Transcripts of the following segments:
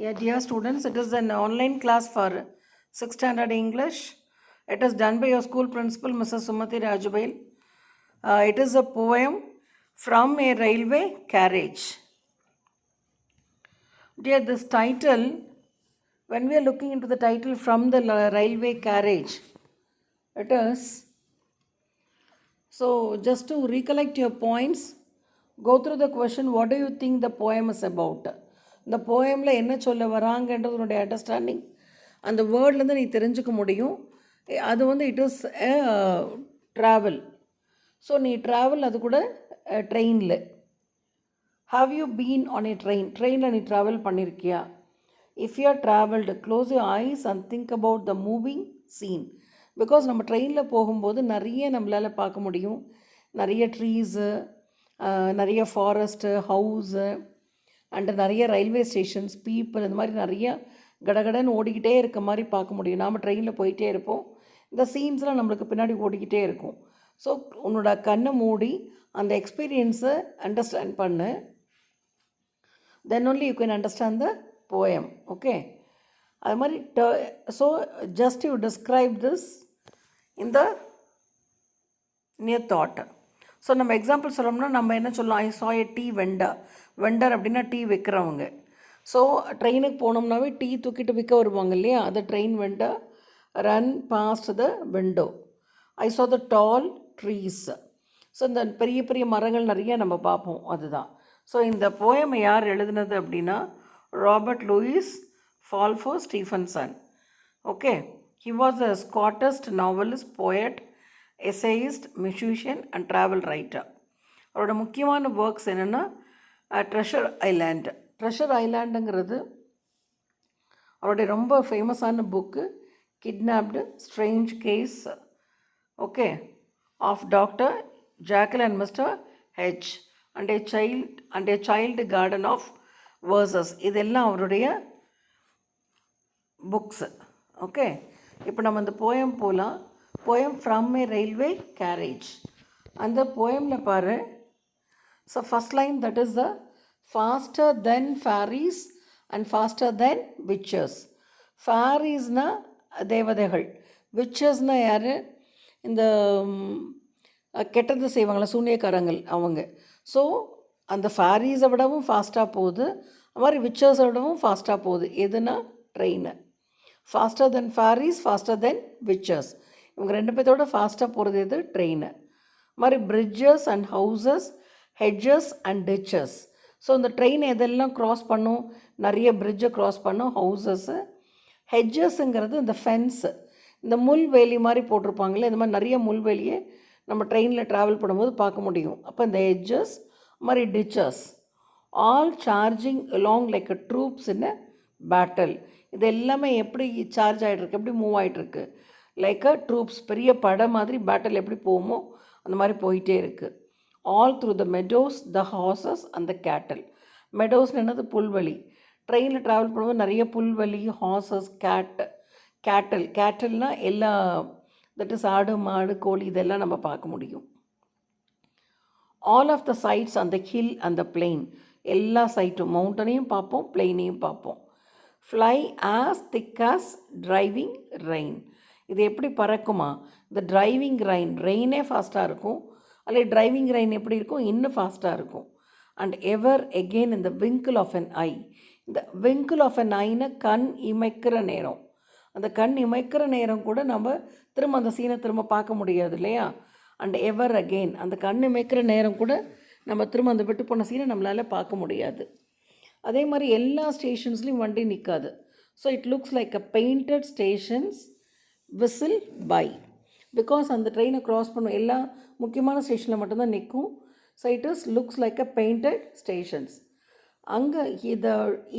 Yeah, dear students, it is an online class for 6th standard English. It is done by your school principal, Mrs. Sumati Rajubail. It is a poem from a railway carriage. Dear, this title, when we are looking into the title from the railway carriage, it is, so just to recollect your points, go through the question, what do you think the poem is about? இந்த போயமில் என்ன சொல்ல வராங்கன்றது உன்னுடைய understanding அந்த வேர்ட்லேருந்து நீ தெரிஞ்சுக்க முடியும். அது வந்து இட் இஸ் ட்ராவல். ஸோ நீ ட்ராவல் அது கூட ட்ரெயினில். Have you been on a ட்ரெயினில் நீ ட்ராவல் பண்ணியிருக்கியா? If you are travelled close your eyes and think about the moving scene. Because நம்ம ட்ரெயினில் போகும்போது நிறைய நம்மளால் பார்க்க முடியும். நிறைய ட்ரீஸு, நிறைய ஃபாரஸ்ட்டு, ஹவுஸு அண்டு நிறைய ரயில்வே ஸ்டேஷன்ஸ், பீப்புள், இந்த மாதிரி நிறைய கடகடன்னு ஓடிக்கிட்டே இருக்க மாதிரி பார்க்க முடியும். நாம் ட்ரெயினில் போயிட்டே இருப்போம், இந்த சீன்ஸ்லாம் நம்மளுக்கு பின்னாடி ஓடிக்கிட்டே இருக்கும். ஸோ உன்னோட கண்ணை மூடி அந்த எக்ஸ்பீரியன்ஸை அண்டர்ஸ்டாண்ட் பண்ணு. Then only you can understand the poem. Okay, அது மாதிரி so just you describe this in the near thought. So நம்ம எக்ஸாம்பிள் சொல்லணும்னா நம்ம என்ன சொல்லலாம்? I saw a tea vendor அப்படின்னா டீ விற்கிறவங்க. ஸோ ட்ரெயினுக்கு போனோம்னாவே டீ தூக்கிட்டு விற்க வருவாங்க இல்லையா, அது train vendor. Run past the window. I saw the doll trees. So இந்த பெரிய பெரிய மரங்கள் நிறைய நம்ம பார்ப்போம், அதுதான். ஸோ இந்த போயமை யார் எழுதுனது அப்படின்னா Robert Louis Balfour Stevenson. Okay, he was a Scottish novelist, poet, essayist, musician and travel writer. அவரோட முக்கியமான ஒர்க்ஸ் என்னென்னா ட்ரெஷர் ஐலாண்டுங்கிறது அவருடைய ரொம்ப ஃபேமஸான book. Kidnapped, strange case, okay, of doctor Jekyll and mister H and a child garden of verses. இதெல்லாம் அவருடைய books. Okay, இப்போ நம்ம இந்த போயம் போகலாம். Poem from a railway carriage. அந்த போயமில் பாரு. So first line, that is the pastor than Faris and pastor than விச்சர்ஸ். ஃபேரிஸ்னால் தேவதைகள், விச்சர்ஸ்னால் யார்? இந்த கெட்டது செய்வாங்களா, சூனியக்காரங்கள் அவங்க. ஸோ அந்த ஃபேரிஸை விடவும் ஃபாஸ்ட்டாக போகுது, அது மாதிரி விச்சர்ஸை விடவும் ஃபாஸ்ட்டாக போகுது. எதுனா train. Faster than fairies, faster than விச்சர்ஸ். இவங்க ரெண்டு பேர்த்தோட ஃபாஸ்ட்டாக போகிறது எது? ட்ரெயின். மாதிரி bridges and houses, hedges and ditches. So இந்த ட்ரெயின் எதெல்லாம் க்ராஸ் பண்ணும்? நிறைய பிரிட்ஜை க்ராஸ் பண்ணும், ஹவுசஸ்ஸு. ஹெட்ஜஸ்ஸுங்கிறது இந்த ஃபென்ஸு, இந்த முள்வேலி மாதிரி போட்டிருப்பாங்களே, இந்த மாதிரி நிறைய முள்வேலியை நம்ம ட்ரெயினில் ட்ராவல் பண்ணும்போது பார்க்க முடியும். அப்போ இந்த ஹெட்ஜஸ் மாதிரி teaches, all charging along like அ ட்ரூப்ஸ் இன் அ பேட்டில். இது எல்லாமே எப்படி சார்ஜ் ஆகிட்டுருக்கு, எப்படி மூவ் ஆகிட்டுருக்கு? லைக் அ ட்ரூப்ஸ், பெரிய படை மாதிரி பேட்டில் எப்படி போகுமோ அந்த மாதிரி போயிட்டே இருக்குது. All through the meadows, the horses and the கேட்டல். மெடோஸ்னு என்னது? புல்வெளி. ட்ரெயினில் ட்ராவல் பண்ணும்போது நிறைய புல்வெளி, ஹார்சஸ், கேட்டல்னால் எல்லா, தட் இஸ் ஆடு, மாடு, கோழி, இதெல்லாம் நம்ம பார்க்க முடியும். ஆல் ஆஃப் த சைட்ஸ் அந்த ஹில் அந்த பிளெயின், எல்லா சைட்டும், மவுண்டனையும் பார்ப்போம், பிளெயினையும் பார்ப்போம். ஃப்ளை ஆஸ் திக் ஆஸ் டிரைவிங் ரெயின். இது எப்படி பறக்குமா? இந்த டிரைவிங் ரெயினே ஃபாஸ்ட்டாக இருக்கும், அல்ல டிரைவிங் ரெயின் எப்படி இருக்கும்? இன்னும் ஃபாஸ்ட்டாக இருக்கும். அண்ட் எவர் எகெயின் இந்த விங்கிள் ஆஃப் அன் ஐ. இந்த விங்கிள் ஆஃப் அன் ஐன்னு கண் இமைக்கிற நேரம். அந்த கண் இமைக்கிற நேரம் கூட நம்ம திரும்ப அந்த சீனை திரும்ப பார்க்க முடியாது இல்லையா? அண்ட் எவர் அகெயின், அந்த கண் இமைக்கிற நேரம் கூட நம்ம திரும்ப அந்த விட்டு போன சீனை நம்மளால் பார்க்க முடியாது. அதே மாதிரி எல்லா ஸ்டேஷன்ஸ்லேயும் வண்டி நிற்காது. So it looks like a painted stations whistle by. Because அந்த ட்ரெயினை க்ராஸ் பண்ணும் எல்லா முக்கியமான ஸ்டேஷனில் மட்டும்தான் நிற்கும். So it is looks like a painted stations. அங்கே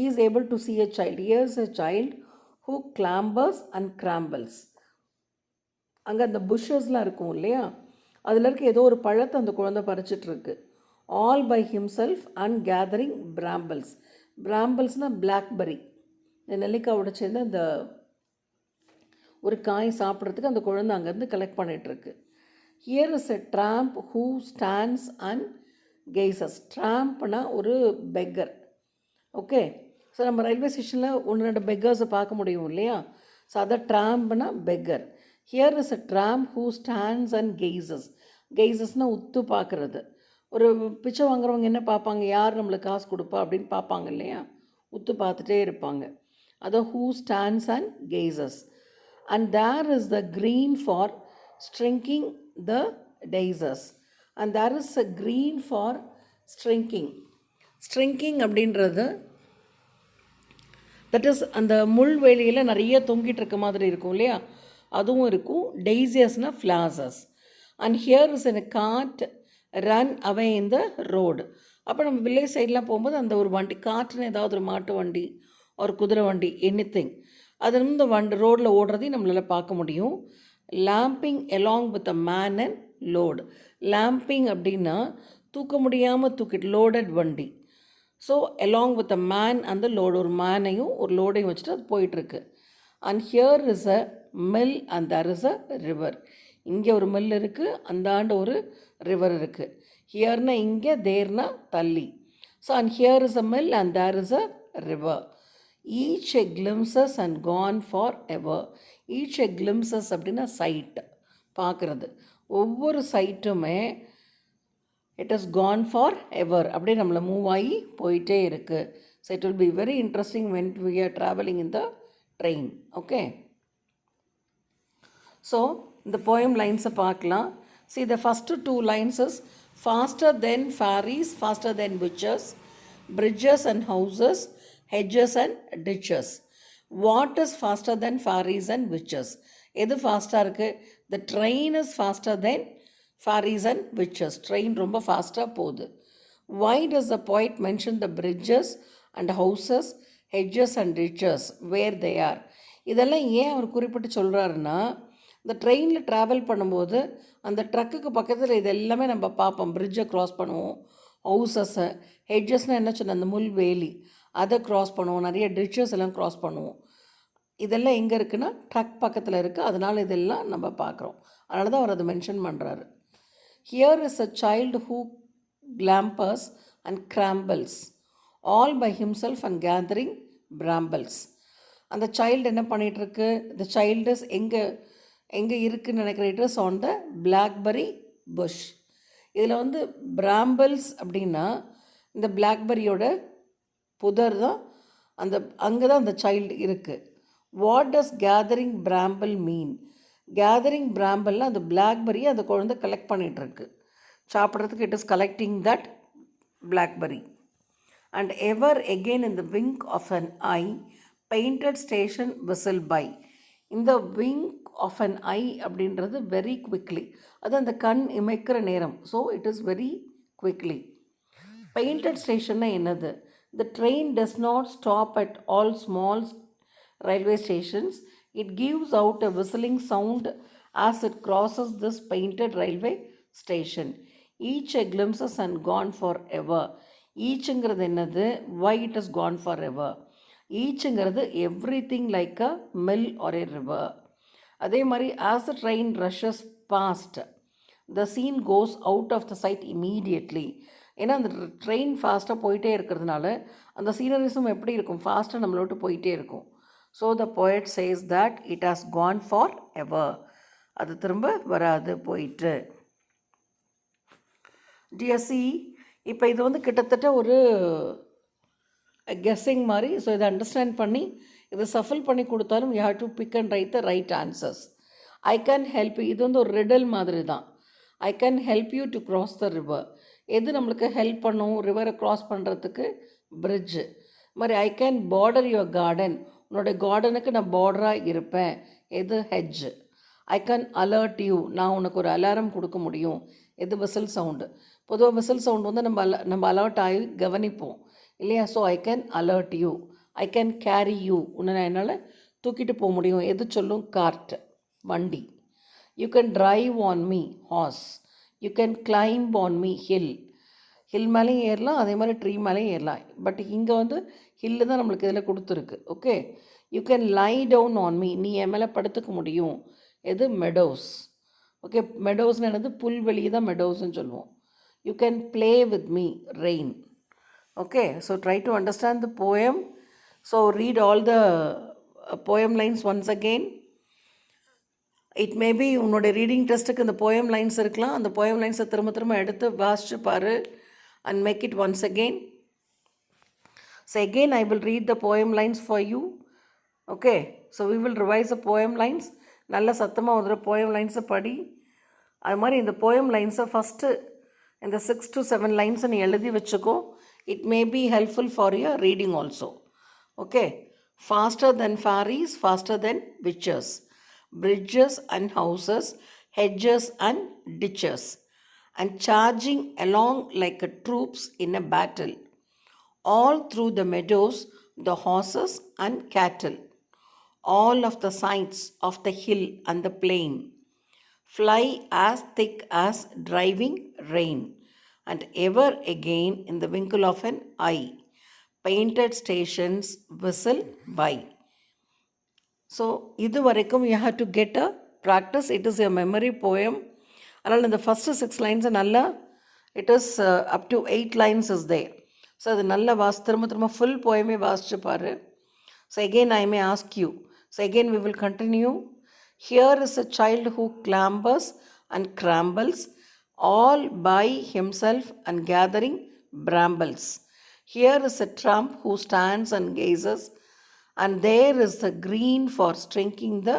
is able to see a child. Here's a child who clambers and scrambles. அங்கே அந்த புஷ்ஷஸ்லாம் இருக்கும் இல்லையா, அதில் இருக்க ஏதோ ஒரு பழத்தை அந்த குழந்தை பறிச்சிட்ருக்கு. All by himself and gathering brambles. பிராம்பிள்ஸ்னால் பிளாக்பெர்ரி, இந்த நெல்லிக்காவோட சேர்ந்து அந்த ஒரு காய் சாப்பிட்றதுக்கு அந்த குழந்தை அங்கேருந்து கலெக்ட் பண்ணிகிட்ருக்கு. Here is a tramp who stands and gazes. ட்ராம்ப்னா ஒரு பெக்கர். ஓகே, ஸோ நம்ம ரயில்வே ஸ்டேஷனில் ஒன்று ரெண்டு பெக்கர்ஸை பார்க்க முடியும் இல்லையா? ஸோ அதை ட்ராம்ப்னா beggar. Here is a tramp who stands and gazes. கெய்சஸ்னால் உத்து பார்க்குறது. ஒரு பிச்சை வாங்குறவங்க என்ன பார்ப்பாங்க? யார் நம்மளுக்கு காசு கொடுப்பா அப்படின்னு பார்ப்பாங்க இல்லையா? உத்து பார்த்துட்டே இருப்பாங்க. அதை who stands and gazes. And there is the green for stringing the daisies. And there is a green for stringing. Stringing அப்படின்றது தட் இஸ் அந்த முள்வெளியில் நிறைய தொங்கிட்டு இருக்க மாதிரி இருக்கும் இல்லையா? அதுவும் இருக்கும். டெய்சியஸ்னால் flowers. And here is an cart run away in the road. அப்போ நம்ம வில்லேஜ் சைட்லாம் போகும்போது அந்த ஒரு வண்டி, காற்றுன்னு ஏதாவது ஒரு மாட்டு வண்டி, ஒரு குதிரை வண்டி, எனிதிங், அது வந்து இந்த வண்டி ரோட்டில் ஓடுறதையும் நம்மளால் பார்க்க முடியும். Lumping along with a man and load. Lumping அப்படின்னா தூக்க முடியாமல் தூக்கிட்டு லோடட் வண்டி. So along with a man அந்த லோடு, ஒரு மேனையும் ஒரு லோடையும் வச்சுட்டு அது போயிட்டுருக்கு. And here is a mill and there is a river. இங்கே ஒரு மில் இருக்குது, அந்தாண்டு ஒரு ரிவர் இருக்குது. ஹியர்னா இங்கே, தேர்னா தள்ளி. So and here is a mill and there is a river. Each a glimpses and gone forever. Each a glimpses அப்படின்னா sight, பார்க்குறது. ஒவ்வொரு சைட்டுமே it is gone forever, அப்படியே நம்மளை மூவ் ஆகி போயிட்டே இருக்குது. So it will be very interesting when we are travelling in the train. Okay, so இந்த போயம் லைன்ஸை பார்க்கலாம். See, the first two lines is faster than ferries, faster than witches, bridges and houses, hedges and ditches. What is faster than ferries and witches? எது ஃபாஸ்ட்டாக இருக்குது? The train is faster than ferries and witches. Train ரொம்ப ஃபாஸ்ட்டாக போகுது. Why does the poet mention the bridges and houses, hedges and ditches where they are? இதெல்லாம் ஏன் அவர் குறிப்பிட்டு சொல்கிறாருன்னா, இந்த ட்ரெயினில் ட்ராவல் பண்ணும்போது அந்த ட்ரக்குக்கு பக்கத்தில் இது எல்லாமே நம்ம பார்ப்போம். பிரிட்ஜை க்ராஸ் பண்ணுவோம், ஹவுசஸை, ஹெட்ஜஸ்னால் என்ன சொன்ன அந்த முள்வேலி அதை க்ராஸ் பண்ணுவோம், நிறைய டிச்சஸ் எல்லாம் க்ராஸ் பண்ணுவோம். இதெல்லாம் எங்கே இருக்குன்னா ட்ரக் பக்கத்தில் இருக்குது. அதனால் இதெல்லாம் நம்ம பார்க்குறோம். அதனால தான் அவர் அதை மென்ஷன் பண்ணுறாரு. Here is a child who clambers and scrambles all by himself and gathering brambles. அந்த சைல்டு என்ன பண்ணிகிட்ருக்கு? த சைல்டு இஸ் எங்கே இருக்குதுன்னு நினைக்கிற, it is on the blackberry bush. இதில் வந்து பிராம்பிள்ஸ் அப்படின்னா இந்த பிளாக்பெரியோட புதர் தான், அந்த அங்கே தான் அந்த சைல்டு இருக்குது. What does gathering bramble mean? Gathering பிராம்பிள்னால் அந்த பிளாக்பெரியை அந்த குழந்தை கலெக்ட் பண்ணிகிட்ருக்கு சாப்பிட்றதுக்கு. It is collecting that blackberry. And ever again in the wink of an eye painted station whistle by. இந்த விங்க் ஆஃப் அன் ஐ அப்படின்றது வெரி குவிக்லி, அது அந்த கண் இமைக்கிற நேரம். So it is very quickly. Painted ஸ்டேஷன்னா என்னது? The train does not stop at all small railway stations. It gives out a whistling sound as it crosses this painted railway station. Each a glimpses and gone forever. ஈச்சுங்கிறது என்னது? why it is gone forever. ஈச்சுங்கிறது everything like a mill or a river. அதே மாதிரி as the train rushes past, the scene goes out of the sight immediately. ஏன்னா அந்த train ஃபாஸ்ட்டாக போயிட்டே இருக்கிறதுனால அந்த சீனரிஸும் எப்படி இருக்கும்? ஃபாஸ்ட்டாக நம்மளை விட்டு போயிட்டே இருக்கும். So the poet says that it has gone for ever. அது திரும்ப வராது, போயிட்டு. டிஎஸ்சி இப்போ இது வந்து கிட்டத்தட்ட ஒரு கெஸ்ஸிங் மாதிரி. ஸோ இதை அண்டர்ஸ்டாண்ட் பண்ணி இதை சஃபில் பண்ணி கொடுத்தாலும் you have to pick and write the right answers. I can help you, இது வந்து ஒரு ரிடல் மாதிரி தான். I can help you to cross the river. எது நம்மளுக்கு ஹெல்ப் பண்ணும் ரிவரை க்ராஸ் பண்ணுறதுக்கு? பிரிட்ஜு. மாதிரி I can border your garden, உன்னோட கார்டனுக்கு நான் பார்டராக இருப்பேன். எது? Hedge. I can alert you, நான் உனக்கு ஒரு அலாரம் கொடுக்க முடியும். எது? Whistle sound. பொதுவாக விசில் சவுண்டு வந்து நம்ம அலர்ட் ஆகி கவனிப்போம் இல்லையா? So I can alert you. I can carry you, உன்னை நான் என்னால் தூக்கிட்டு போக முடியும். எது சொல்லும்? கார்ட், வண்டி. You can drive on me, horse. You can climb on me, hill. Hill மேலேயும் ஏறலாம், அதே மாதிரி ட்ரீ மேலேயும் ஏறலாம். பட் இங்கே வந்து ஹில்லு தான் நம்மளுக்கு இதில் கொடுத்துருக்கு. Okay. You can lie down on me, நீ என் மேலே படுத்துக்க முடியும். எது? மெடோஸ். ஓகே, மெடோஸ்னு என்னது? புல்வெளி தான் மெடோஸ்ன்னு சொல்லுவோம். You can play with me, rain. Okay, so try to understand the poem. So read all the poem lines once again. It may be உன்னோட ரீடிங் டெஸ்ட்டுக்கு இந்த poem lines இருக்கலாம். அந்த poem lines திரும்ப திரும்ப எடுத்து வாசிச்சு பாரு and make it once again. So again I will read the poem lines for you. Okay, so we will revise the poem lines. நல்ல சத்தமாக ஒரு poem lines படி. அது மாதிரி இந்த poem lines ஃபஸ்ட்டு இந்த 6 to 7 lines நீ எழுதி வச்சுக்கோ. It may be helpful for your reading also. Okay, faster than fairies, faster than witches, bridges and houses, hedges and ditches, and charging along like troops in a battle, all through the meadows, the horses and cattle, all of the sides of the hill and the plain, fly as thick as driving rain, and ever again in the winkle of an eye, painted stations whistle by. So, இது வரைக்கும் you have to get a practice. It is a memory poem. அதனால் இந்த first 6 lines நல்லா it is up to 8 lines is there. So, அது நல்லா திரும்ப full poem வாசிச்சு பாரு. So, again I may ask you. So, again we will continue. Here is a child who clambers and crambles all by himself and gathering brambles. Here is a tramp who stands and gazes, and there is the green for strinking the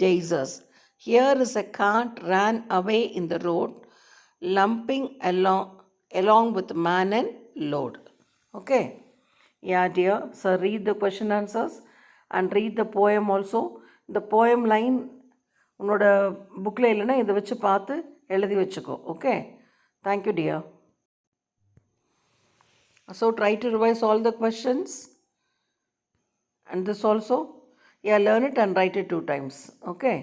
daisies. Here is a cart ran away in the road, lumping along with man and load. Okay? Yeah, dear. So read the question answers and read the poem also. The poem line உன்னோட புக்கில் இல்லைன்னா இதை வச்சு பார்த்து எழுதி வச்சுக்கோ. Okay? Thank you, dear. So try to revise all the questions. And this also, yeah, learn it and write it 2 times. Okay.